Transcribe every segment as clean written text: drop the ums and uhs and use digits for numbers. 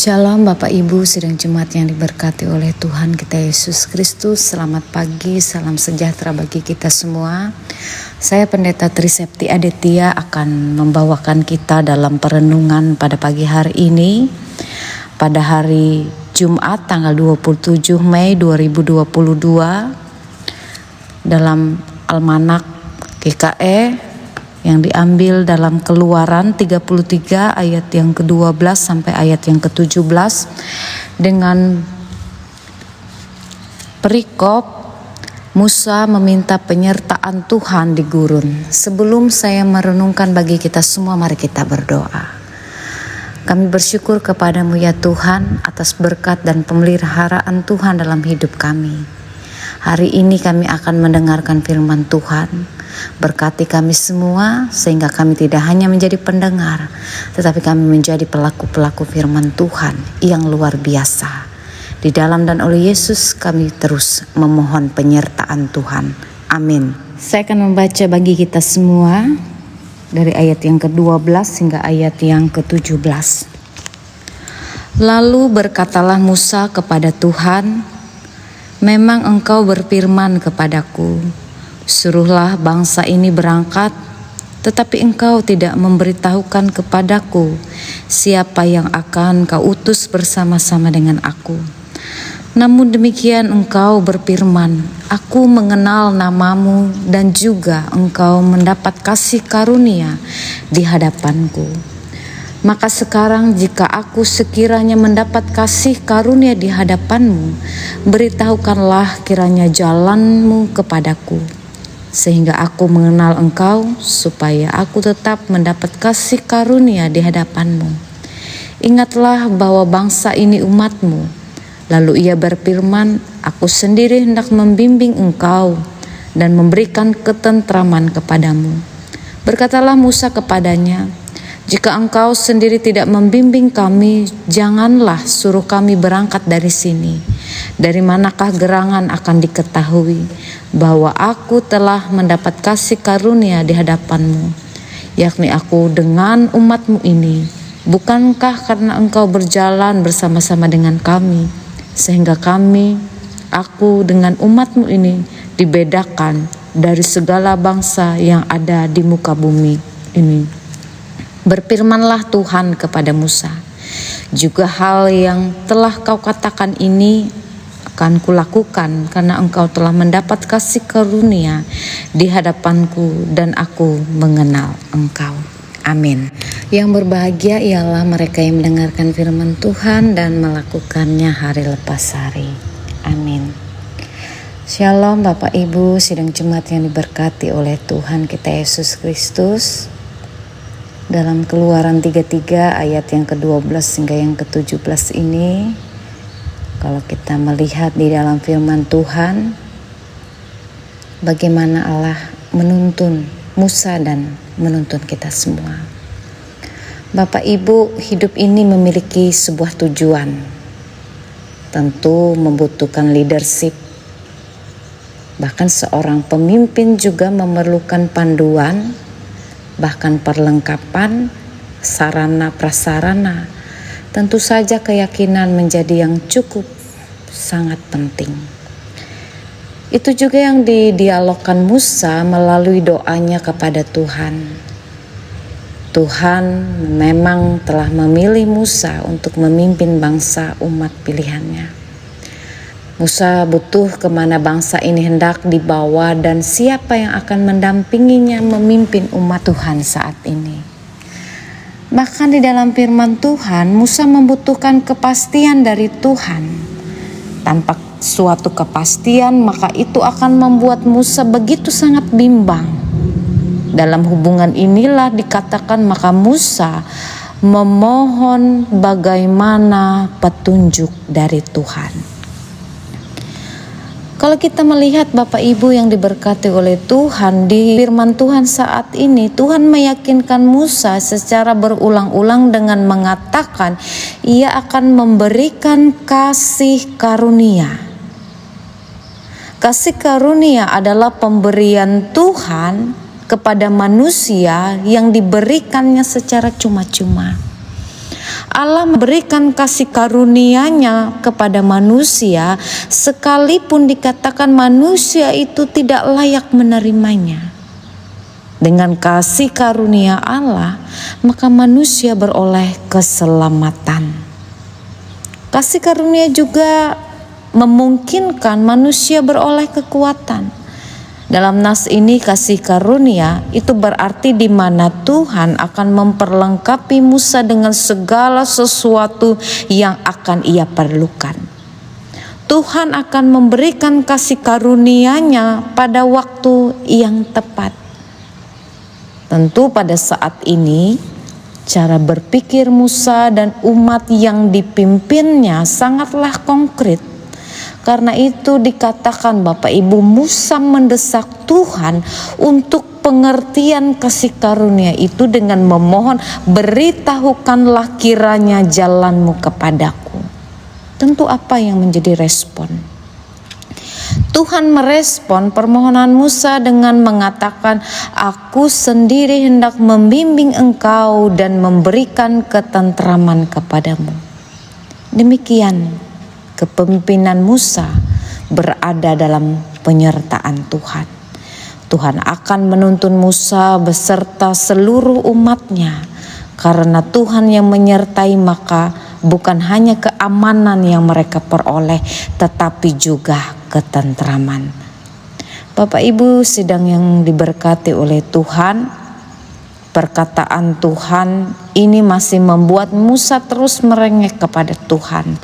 Shalom Bapak Ibu sidang jemaat yang diberkati oleh Tuhan kita Yesus Kristus. Selamat pagi, salam sejahtera bagi kita semua. Saya Pendeta Trisepti Aditya akan membawakan kita dalam perenungan pada pagi hari ini. Pada hari Jumat tanggal 27 Mei 2022 dalam Almanak GKE yang diambil dalam Keluaran 33 ayat yang ke-12 sampai ayat yang ke-17 dengan perikop Musa meminta penyertaan Tuhan di gurun. Sebelum saya merenungkan bagi kita semua, mari kita berdoa. Kami bersyukur kepadamu ya Tuhan atas berkat dan pemeliharaan Tuhan dalam hidup kami. Hari ini kami akan mendengarkan firman Tuhan. Berkati kami semua sehingga kami tidak hanya menjadi pendengar, tetapi kami menjadi pelaku-pelaku firman Tuhan yang luar biasa. Di dalam dan oleh Yesus kami terus memohon penyertaan Tuhan. Amin. Saya akan membaca bagi kita semua dari ayat yang ke-12 hingga ayat yang ke-17. Lalu berkatalah Musa kepada Tuhan, "Memang engkau berfirman kepadaku, suruhlah bangsa ini berangkat, tetapi engkau tidak memberitahukan kepadaku siapa yang akan kau utus bersama-sama dengan aku. Namun demikian engkau berfirman, aku mengenal namamu dan juga engkau mendapat kasih karunia di hadapanku. Maka sekarang jika aku sekiranya mendapat kasih karunia di hadapanmu, beritahukanlah kiranya jalanmu kepadaku, sehingga aku mengenal engkau, supaya aku tetap mendapat kasih karunia di hadapanmu. Ingatlah bahwa bangsa ini umatmu." Lalu ia berfirman, "Aku sendiri hendak membimbing engkau dan memberikan ketentraman kepadamu." Berkatalah Musa kepadanya, "Jika engkau sendiri tidak membimbing kami, janganlah suruh kami berangkat dari sini. Dari manakah gerangan akan diketahui bahwa aku telah mendapat kasih karunia di hadapanmu, yakni aku dengan umatmu ini? Bukankah karena engkau berjalan bersama-sama dengan kami, sehingga aku dengan umatmu ini dibedakan dari segala bangsa yang ada di muka bumi ini?" Berfirmanlah Tuhan kepada Musa, "Juga hal yang telah kau katakan ini akan kulakukan, karena engkau telah mendapat kasih karunia di hadapanku dan aku mengenal engkau." Amin. Yang berbahagia ialah mereka yang mendengarkan firman Tuhan dan melakukannya hari lepas hari. Amin. Shalom Bapak Ibu sidang jemaat yang diberkati oleh Tuhan kita Yesus Kristus. Dalam Keluaran 33 ayat yang ke-12 hingga yang ke-17 ini, kalau kita melihat di dalam firman Tuhan, bagaimana Allah menuntun Musa dan menuntun kita semua. Bapak Ibu, hidup ini memiliki sebuah tujuan. Tentu membutuhkan leadership. Bahkan seorang pemimpin juga memerlukan panduan, bahkan perlengkapan, sarana prasarana. Tentu saja keyakinan menjadi yang cukup sangat penting. Itu juga yang didialogkan Musa melalui doanya kepada Tuhan. Tuhan memang telah memilih Musa untuk memimpin bangsa umat pilihannya. Musa butuh kemana bangsa ini hendak dibawa dan siapa yang akan mendampinginya memimpin umat Tuhan saat ini. Bahkan di dalam firman Tuhan, Musa membutuhkan kepastian dari Tuhan. Tanpa suatu kepastian, maka itu akan membuat Musa begitu sangat bimbang. Dalam hubungan inilah dikatakan maka Musa memohon bagaimana petunjuk dari Tuhan. Kalau kita melihat Bapak Ibu yang diberkati oleh Tuhan, di firman Tuhan saat ini, Tuhan meyakinkan Musa secara berulang-ulang dengan mengatakan ia akan memberikan kasih karunia. Kasih karunia adalah pemberian Tuhan kepada manusia yang diberikannya secara cuma-cuma. Allah memberikan kasih karunia-Nya kepada manusia sekalipun dikatakan manusia itu tidak layak menerimanya. Dengan kasih karunia Allah, maka manusia beroleh keselamatan. Kasih karunia juga memungkinkan manusia beroleh kekuatan. Dalam nas ini kasih karunia itu berarti di mana Tuhan akan memperlengkapi Musa dengan segala sesuatu yang akan ia perlukan. Tuhan akan memberikan kasih karunia-Nya pada waktu yang tepat. Tentu pada saat ini cara berpikir Musa dan umat yang dipimpinnya sangatlah konkret. Karena itu dikatakan Bapak Ibu, Musa mendesak Tuhan untuk pengertian kasih karunia itu dengan memohon, beritahukanlah kiranya jalanmu kepadaku. Tentu apa yang menjadi respon? Tuhan merespon permohonan Musa dengan mengatakan, aku sendiri hendak membimbing engkau dan memberikan ketentraman kepadamu. Demikian kepemimpinan Musa berada dalam penyertaan Tuhan. Tuhan akan menuntun Musa beserta seluruh umatnya. Karena Tuhan yang menyertai, maka bukan hanya keamanan yang mereka peroleh, tetapi juga ketentraman. Bapak Ibu sidang yang diberkati oleh Tuhan, perkataan Tuhan ini masih membuat Musa terus merengek kepada Tuhan.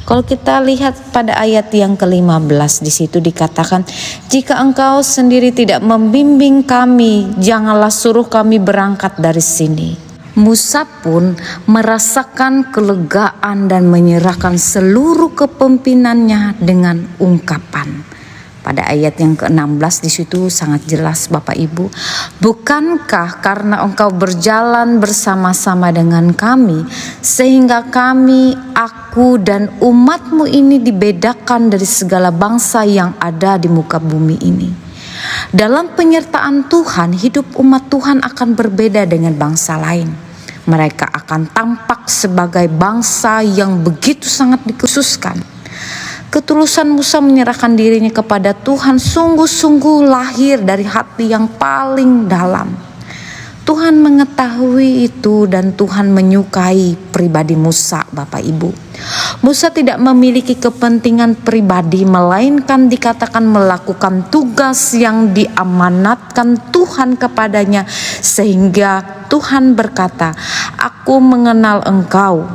Kalau kita lihat pada ayat yang ke-15, di situ dikatakan, jika engkau sendiri tidak membimbing kami, janganlah suruh kami berangkat dari sini. Musa pun merasakan kelegaan dan menyerahkan seluruh kepemimpinannya dengan ungkapan. Pada ayat yang ke-16 di situ sangat jelas Bapak Ibu, bukankah karena engkau berjalan bersama-sama dengan kami sehingga kami, aku dan umatmu ini dibedakan dari segala bangsa yang ada di muka bumi ini. Dalam penyertaan Tuhan, hidup umat Tuhan akan berbeda dengan bangsa lain. Mereka akan tampak sebagai bangsa yang begitu sangat dikhususkan. Ketulusan Musa menyerahkan dirinya kepada Tuhan sungguh-sungguh lahir dari hati yang paling dalam. Tuhan mengetahui itu dan Tuhan menyukai pribadi Musa, Bapak Ibu. Musa tidak memiliki kepentingan pribadi, melainkan dikatakan melakukan tugas yang diamanatkan Tuhan kepadanya, sehingga Tuhan berkata, aku mengenal engkau.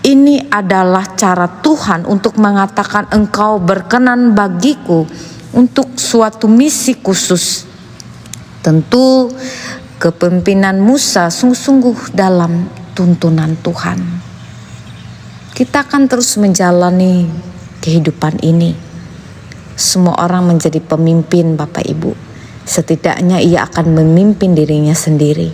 Ini adalah cara Tuhan untuk mengatakan engkau berkenan bagiku untuk suatu misi khusus. Tentu kepemimpinan Musa sungguh-sungguh dalam tuntunan Tuhan. Kita akan terus menjalani kehidupan ini. Semua orang menjadi pemimpin Bapak Ibu. Setidaknya ia akan memimpin dirinya sendiri,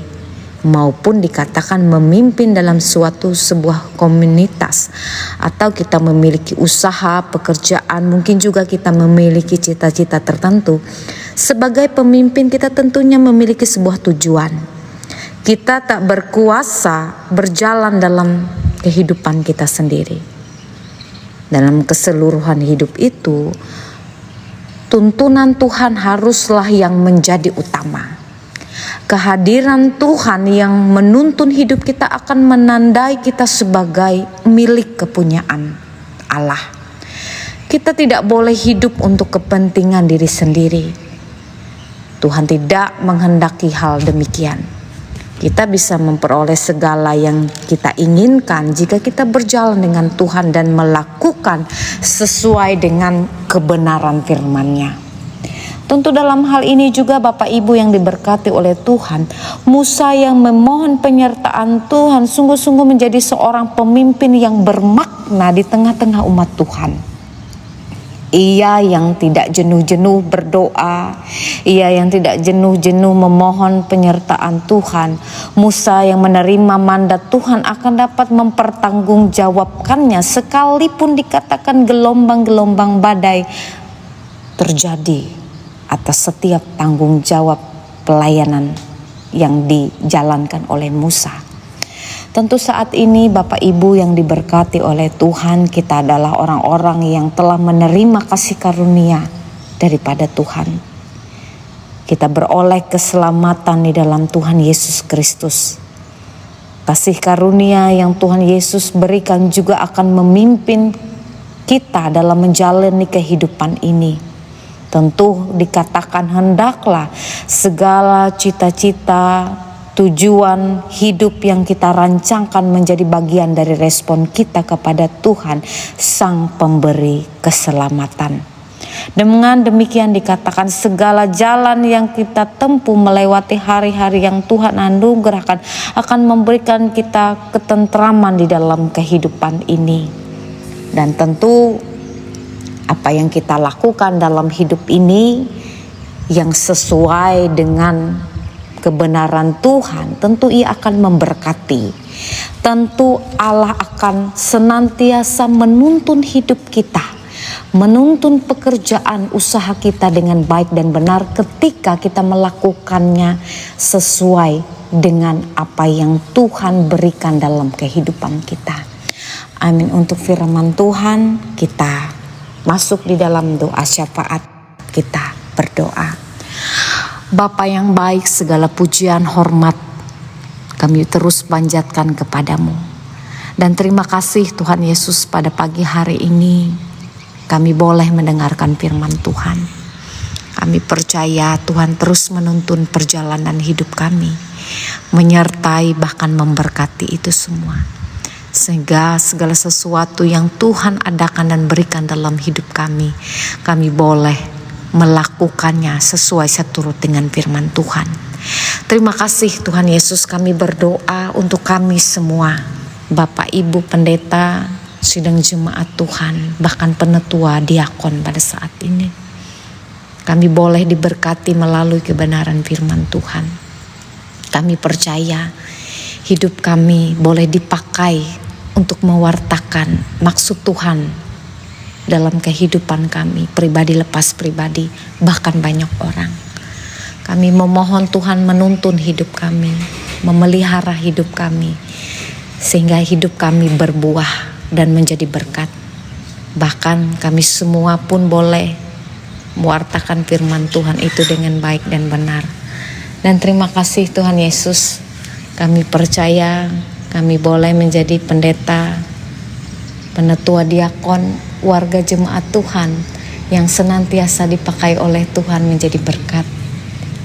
maupun dikatakan memimpin dalam sebuah komunitas, atau kita memiliki usaha, pekerjaan, mungkin juga kita memiliki cita-cita tertentu. Sebagai pemimpin kita tentunya memiliki sebuah tujuan. Kita tak berkuasa berjalan dalam kehidupan kita sendiri. Dalam keseluruhan hidup itu, tuntunan Tuhan haruslah yang menjadi utama. Kehadiran Tuhan yang menuntun hidup kita akan menandai kita sebagai milik kepunyaan Allah. Kita tidak boleh hidup untuk kepentingan diri sendiri. Tuhan tidak menghendaki hal demikian. Kita bisa memperoleh segala yang kita inginkan jika kita berjalan dengan Tuhan dan melakukan sesuai dengan kebenaran firman-Nya. Tentu dalam hal ini juga Bapak Ibu yang diberkati oleh Tuhan, Musa yang memohon penyertaan Tuhan sungguh-sungguh menjadi seorang pemimpin yang bermakna di tengah-tengah umat Tuhan. Ia yang tidak jenuh-jenuh berdoa, ia yang tidak jenuh-jenuh memohon penyertaan Tuhan. Musa yang menerima mandat Tuhan akan dapat mempertanggungjawabkannya sekalipun dikatakan gelombang-gelombang badai terjadi atas setiap tanggung jawab pelayanan yang dijalankan oleh Musa. Tentu saat ini Bapak Ibu yang diberkati oleh Tuhan, kita adalah orang-orang yang telah menerima kasih karunia daripada Tuhan. Kita beroleh keselamatan di dalam Tuhan Yesus Kristus. Kasih karunia yang Tuhan Yesus berikan juga akan memimpin kita dalam menjalani kehidupan ini. Tentu dikatakan hendaklah segala cita-cita, tujuan hidup yang kita rancangkan menjadi bagian dari respon kita kepada Tuhan, Sang Pemberi keselamatan. Dengan demikian dikatakan segala jalan yang kita tempuh melewati hari-hari yang Tuhan anugerahkan akan memberikan kita ketentraman di dalam kehidupan ini. Dan tentu apa yang kita lakukan dalam hidup ini yang sesuai dengan kebenaran Tuhan, tentu Ia akan memberkati. Tentu Allah akan senantiasa menuntun hidup kita, menuntun pekerjaan usaha kita dengan baik dan benar ketika kita melakukannya sesuai dengan apa yang Tuhan berikan dalam kehidupan kita. Amin. Untuk firman Tuhan, kita masuk di dalam doa syafaat. Kita berdoa. Bapa yang baik, segala pujian hormat kami terus panjatkan kepadamu. Dan terima kasih Tuhan Yesus, pada pagi hari ini kami boleh mendengarkan firman Tuhan. Kami percaya Tuhan terus menuntun perjalanan hidup kami, menyertai bahkan memberkati itu semua. Sehingga segala sesuatu yang Tuhan adakan dan berikan dalam hidup kami boleh melakukannya sesuai seturut dengan firman Tuhan. Terima kasih Tuhan Yesus, kami berdoa untuk kami semua, Bapak Ibu pendeta, sidang jemaat Tuhan, bahkan penetua diakon pada saat ini. Kami boleh diberkati melalui kebenaran firman Tuhan. Kami percaya hidup kami boleh dipakai untuk mewartakan maksud Tuhan dalam kehidupan kami, pribadi lepas pribadi, bahkan banyak orang. Kami memohon Tuhan menuntun hidup kami, memelihara hidup kami, sehingga hidup kami berbuah dan menjadi berkat. Bahkan kami semua pun boleh mewartakan firman Tuhan itu dengan baik dan benar. Dan terima kasih Tuhan Yesus, kami percaya kami boleh menjadi pendeta, penetua diakon, warga jemaat Tuhan yang senantiasa dipakai oleh Tuhan menjadi berkat.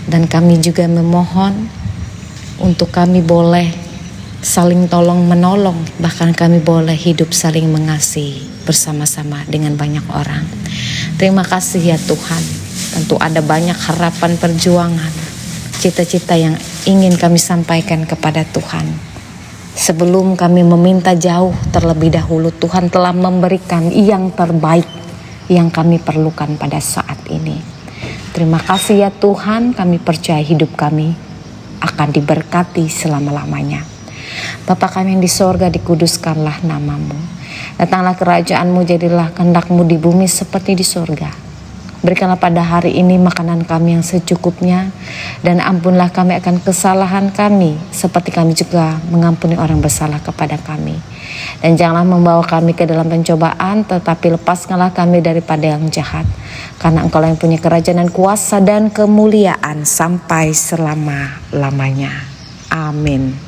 Dan kami juga memohon untuk kami boleh saling tolong menolong, bahkan kami boleh hidup saling mengasihi bersama-sama dengan banyak orang. Terima kasih ya Tuhan. Tentu ada banyak harapan perjuangan, cita-cita yang ingin kami sampaikan kepada Tuhan. Sebelum kami meminta jauh, terlebih dahulu Tuhan telah memberikan yang terbaik yang kami perlukan pada saat ini. Terima kasih ya Tuhan, kami percaya hidup kami akan diberkati selama-lamanya. Bapa kami yang di sorga, dikuduskanlah namamu. Datanglah kerajaan-Mu, jadilah kehendak-Mu di bumi seperti di sorga. Berikanlah pada hari ini makanan kami yang secukupnya, dan ampunlah kami akan kesalahan kami, seperti kami juga mengampuni orang bersalah kepada kami. Dan janganlah membawa kami ke dalam pencobaan, tetapi lepaskanlah kami daripada yang jahat. Karena Engkau yang punya kerajaan dan kuasa dan kemuliaan sampai selama-lamanya. Amin.